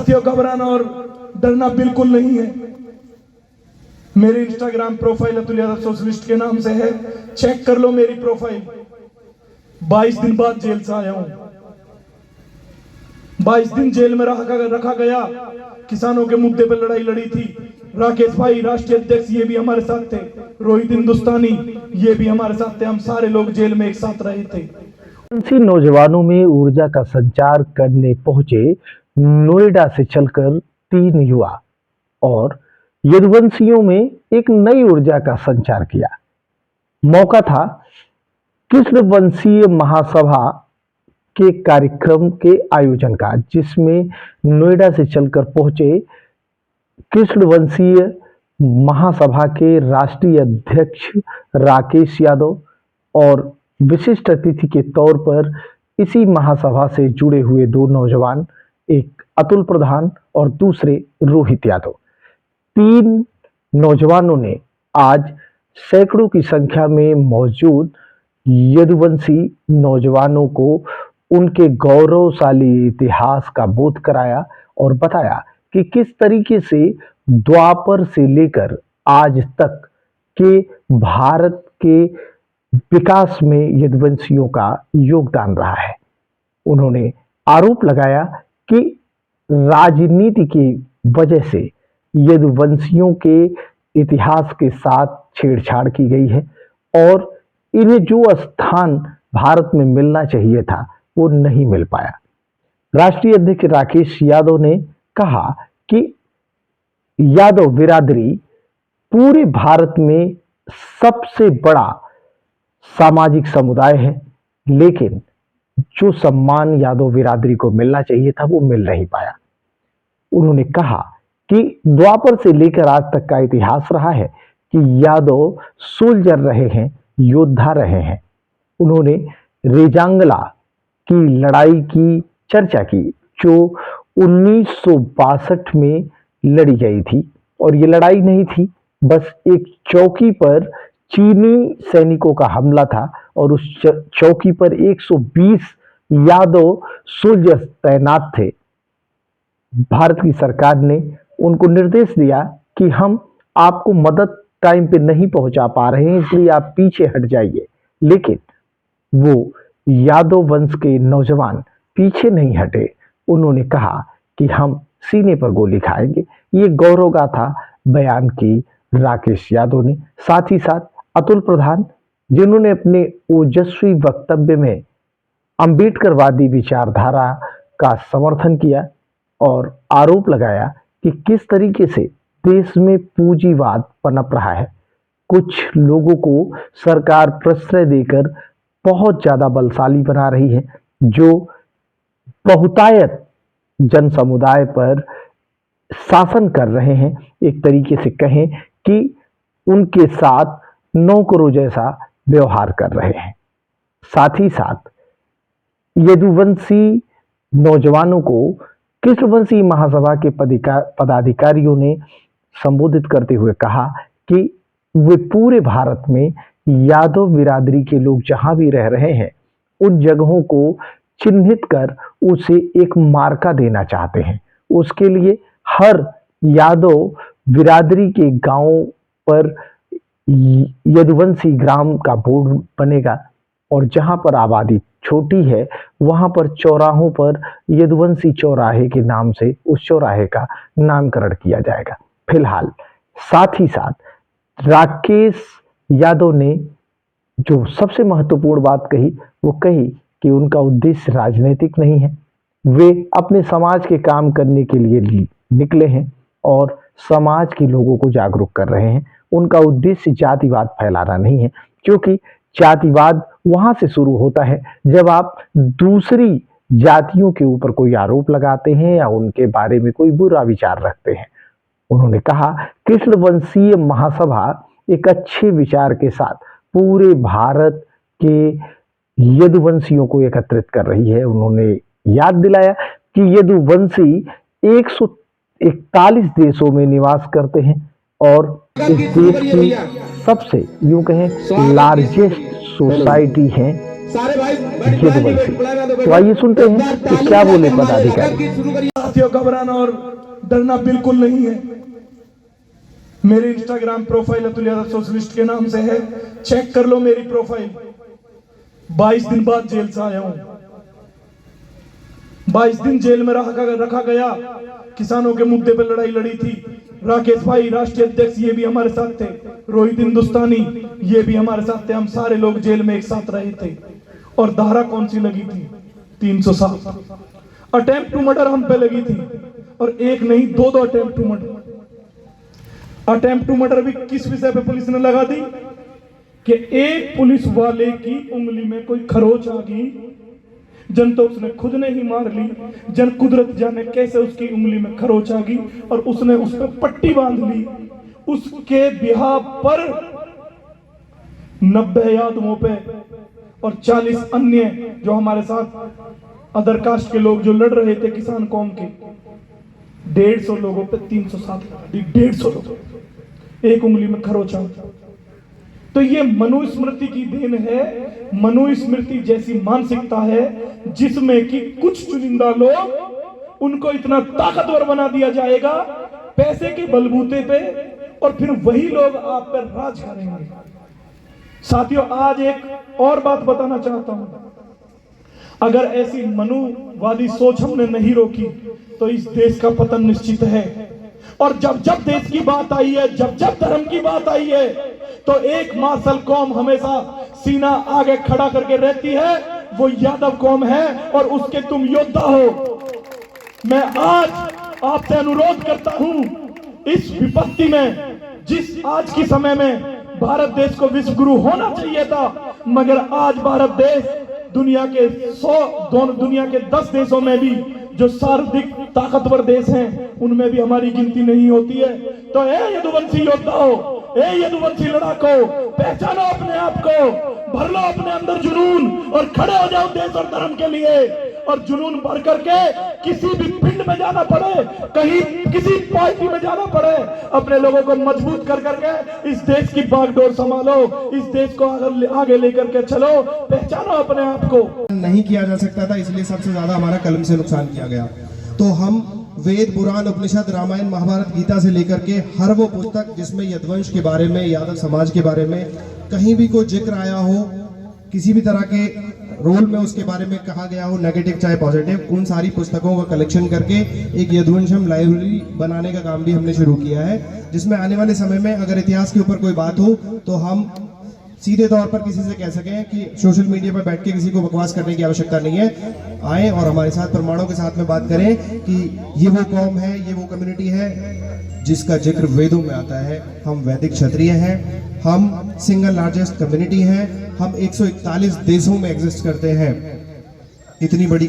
साथियों, घबराना और डरना बिल्कुल नहीं है। मेरी Instagram profile Atul Yadav socialist के नाम से है, चेक कर लो मेरी प्रोफाइल। 22 दिन बाद जेल से आया हूं। 22 दिन जेल में रखा गया। किसानों के मुद्दे पर लड़ाई लड़ी थी। राकेश भाई राष्ट्रीय अध्यक्ष ये भी हमारे साथ थे, रोहित हिंदुस्तानी ये भी हमारे साथ थे। हम सारे लोग जेल में एक साथ रहे थे। नौजवानों में ऊर्जा का संचार करने पहुंचे नोएडा से चलकर 3 युवा और यदुवंशियों में एक नई ऊर्जा का संचार किया। मौका था कृष्णवंशीय महासभा के कार्यक्रम के आयोजन का, जिसमें नोएडा से चलकर पहुंचे कृष्णवंशीय महासभा के राष्ट्रीय अध्यक्ष राकेश यादव और विशिष्ट अतिथि के तौर पर इसी महासभा से जुड़े हुए 2 नौजवान, एक अतुल प्रधान और दूसरे रोहित यादव। 3 नौजवानों ने आज सैकड़ों की संख्या में मौजूद यदुवंशी नौजवानों को उनके गौरवशाली इतिहास का बोध कराया और बताया कि किस तरीके से द्वापर से लेकर आज तक के भारत के विकास में यदुवंशियों का योगदान रहा है। उन्होंने आरोप लगाया कि राजनीति की वजह से यदुवंशियों के इतिहास के साथ छेड़छाड़ की गई है और इन्हें जो स्थान भारत में मिलना चाहिए था वो नहीं मिल पाया। राष्ट्रीय अध्यक्ष राकेश यादव ने कहा कि यादव बिरादरी पूरे भारत में सबसे बड़ा सामाजिक समुदाय है, लेकिन जो सम्मान यादव बिरादरी को मिलना चाहिए था वो मिल नहीं पाया। उन्होंने कहा कि द्वापर से लेकर आज तक का इतिहास रहा है कि यादव सोल्जर रहे हैं, योद्धा रहे हैं। उन्होंने रेजांगला की लड़ाई की चर्चा की जो 1962 में लड़ी गई थी, और ये लड़ाई नहीं थी, बस एक चौकी पर चीनी सैनिकों का हमला था और उस चौकी पर 120 यादव सोल्जर्स तैनात थे। भारत की सरकार ने उनको निर्देश दिया कि हम आपको मदद टाइम पे नहीं पहुंचा पा रहे हैं, इसलिए आप पीछे हट जाइए। लेकिन वो यादव वंश के नौजवान पीछे नहीं हटे। उन्होंने कहा कि हम सीने पर गोली खाएंगे। ये गौरव गाथा बयान की राकेश यादव ने। साथ ही साथ अतुल प्रधान, जिन्होंने अपने ओजस्वी वक्तव्य में अंबेडकरवादी विचारधारा का समर्थन किया और आरोप लगाया कि किस तरीके से देश में पूंजीवाद पनप रहा है। कुछ लोगों को सरकार प्रश्रय देकर बहुत ज्यादा बलशाली बना रही है, जो बहुतायत जन समुदाय पर शासन कर रहे हैं। एक तरीके से कहें कि उनके साथ नौकरों जैसा व्यवहार कर रहे हैं। साथ ही साथ यदुवंशी नौजवानों को कृष्णवंशी महासभा के पदाधिकारियों ने संबोधित करते हुए कहा कि वे पूरे भारत में यादव बिरादरी के लोग जहां भी रह रहे हैं, उन जगहों को चिन्हित कर उसे एक मार्का देना चाहते हैं। उसके लिए हर यादव बिरादरी के गांव पर यदुवंशी ग्राम का बोर्ड बनेगा और जहां पर आबादी छोटी है वहां पर चौराहों पर यदुवंशी चौराहे के नाम से उस चौराहे का नामकरण किया जाएगा। फिलहाल साथ ही साथ राकेश यादव ने जो सबसे महत्वपूर्ण बात कही वो कही कि उनका उद्देश्य राजनीतिक नहीं है। वे अपने समाज के काम करने के लिए निकले हैं और समाज के लोगों को जागरूक कर रहे हैं। उनका उद्देश्य जातिवाद फैलाना नहीं है, क्योंकि जातिवाद वहां से शुरू होता है जब आप दूसरी जातियों के ऊपर कोई आरोप लगाते हैं या उनके बारे में कोई बुरा विचार रखते हैं। उन्होंने कहा कृष्णवंशीय महासभा एक अच्छे विचार के साथ पूरे भारत के यदुवंशियों को एकत्रित कर रही है। उन्होंने याद दिलाया कि यदुवंशी 141 देशों में निवास करते हैं और इस देश की सबसे यूं कहें लार्जेस्ट सोसाइटी है यदुवंशी। तो आइए सुनते हैं कि क्या बोले पदाधिकारी। साथियों, घबराना और डरना बिल्कुल नहीं है। मेरी Instagram profile Atul Yadav socialist के नाम से है, चेक कर लो मेरी प्रोफाइल। 22 दिन बाद जेल से आया हूं। 22 दिन जेल में रखा गया। किसानों के मुद्दे पर लड़ाई लड़ी थी। राकेश भाई राष्ट्रीय अध्यक्ष ये भी हमारे साथ थे, रोहित हिंदुस्तानी ये भी हमारे साथ थे। हम सारे लोग जेल में एक साथ रहे थे। और धारा कौन सी लगी थी? 307 अटेम्प्ट टू मर्डर हम पे लगी थी। और एक नहीं, दो attempt to murder. Attempt to murder भी किस विषय पे पुलिस ने लगा दी कि एक पुलिस वाले की उंगली में कोई खरोच आ गई, जन तो उसने खुद ने ही मार ली, जन कुदरत जाने कैसे उसकी उंगली में खरोच आ गई और उसने उस पर पट्टी बांध ली। उसके बिहार पर 90 यादवों पे और 40 अन्य जो हमारे साथ अदर कास्ट के लोग जो लड़ रहे थे किसान कौम के, 150 लोगों पे 307 150 लोगों, एक उंगली में खरोचा। तो ये मनुस्मृति की देन है। मनुस्मृति जैसी मानसिकता है जिसमें कि कुछ चुनिंदा लोग, उनको इतना ताकतवर बना दिया जाएगा पैसे के बलबूते पे, और फिर वही लोग आप पर राज करेंगे। साथियों, आज एक और बात बताना चाहता हूं। अगर ऐसी मनुवादी सोच हमने नहीं रोकी तो इस देश का पतन निश्चित है। और जब जब देश की बात आई है, जब जब धर्म की बात आई है, तो एक मार्शल कौम हमेशा सीना आगे खड़ा करके रहती है, वो यादव कौम है और उसके तुम योद्धा हो। मैं आज आपसे अनुरोध करता हूं, इस विपत्ति में, जिस आज के समय में भारत देश को विश्व गुरु होना चाहिए था, मगर आज भारत देश दुनिया के 10 देशों में भी जो सर्वाधिक ताकतवर देश हैं उनमें भी हमारी गिनती नहीं होती है। तो यदुवंशी योद्धाओं, यदुवंशी लड़ाको, पहचानो अपने आप को, भर लो अपने अंदर जुनून और खड़े हो जाओ देश और धर्म के लिए। और जुनून भर करके किसी भी पिंड में जाना पड़े, कहीं किसी पार्टी में जाना पड़े, अपने लोगों को मजबूत कर करके इस देश की बागडोर संभालो, इस देश को आगे लेकर के चलो। पहचानो अपने आप को। नहीं किया जा सकता था, इसलिए सबसे ज्यादा हमारा कलम से नुकसान किया गया। तो हम वेद, पुराण, उपनिषद, रामायण, महाभारत, गीता से लेकर के हर वो पुस्तक जिसमें यदुवंश के बारे में, यादव समाज के बारे में कहीं भी कोई जिक्र आया हो, किसी भी तरह के रोल में उसके बारे में कहा गया हो, नेगेटिव चाहे पॉजिटिव, उन सारी पुस्तकों का कलेक्शन करके एक यदुवंशम लाइब्रेरी बनाने का काम भी हमने शुरू किया है, जिसमें आने वाले समय में अगर इतिहास के ऊपर कोई बात हो तो हम सीधे तौर पर किसी से कह सकें कि सोशल मीडिया पर बैठ के किसी को बकवास करने की आवश्यकता नहीं है। आए और हमारे साथ प्रमाणों के साथ में बात करें कि ये वो कौम है, ये वो कम्युनिटी है जिसका जिक्र वेदों में आता है। हम वैदिक क्षत्रिय हैं, हम सिंगल लार्जेस्ट कम्युनिटी हैं, हम 141 देशों में एग्जिस्ट करते हैं। इतनी बड़ी